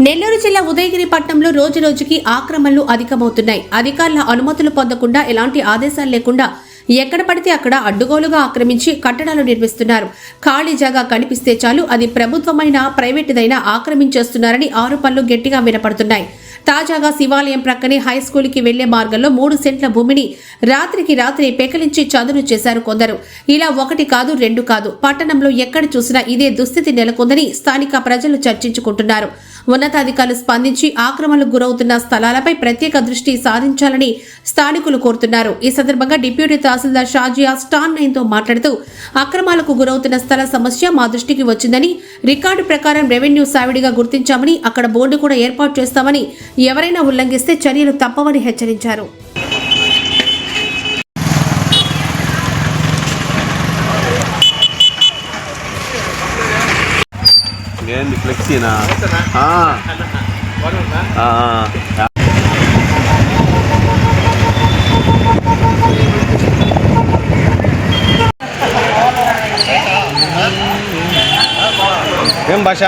నెల్లూరు జిల్లా ఉదయగిరి పట్టణంలో రోజురోజుకి ఆక్రమణలు అధికమవుతున్నాయి. అధికారుల అనుమతులు పొందకుండా ఎలాంటి ఆదేశాలు లేకుండా ఎక్కడ పడితే అక్కడ అడ్డుగోలుగా ఆక్రమించి కట్టడాలు నిర్మిస్తున్నారు. ఖాళీ జాగా కనిపిస్తే చాలు అది ప్రభుత్వమైన ప్రైవేటుదైనా ఆక్రమించేస్తున్నారని ఆరోపణలు గట్టిగా వినపడుతున్నాయి. తాజాగా శివాలయం ప్రక్కనే హైస్కూల్కి వెళ్లే మార్గంలో 3 సెంట్ల భూమిని రాత్రికి రాత్రి పెకలించి చదును చేశారు కొందరు. ఇలా 1 కాదు 2 కాదు, పట్టణంలో ఎక్కడ చూసినా ఇదే దుస్థితి నెలకొందని స్థానిక ప్రజలు చర్చించుకుంటున్నారు. ఉన్నతాధికారులు స్పందించి ఆక్రమణలకు గురవుతున్న స్థలాలపై ప్రత్యేక దృష్టి సారించాలని స్థానికులు కోరుతున్నారు. ఈ సందర్భంగా డిప్యూటీ తహసీల్దార్ షాజియా స్టార్ 9తో మాట్లాడుతూ అక్రమాలకు గురవుతున్న స్థల సమస్య మా దృష్టికి వచ్చిందని, రికార్డు ప్రకారం రెవెన్యూ సావిడిగా గుర్తించామని, అక్కడ బోర్డు కూడా ఏర్పాటు చేస్తామని, ఎవరైనా ఉల్లంఘిస్తే చర్యలు తప్పవని హెచ్చరించారు. ఫ్లెక్సీనా ఏం భాష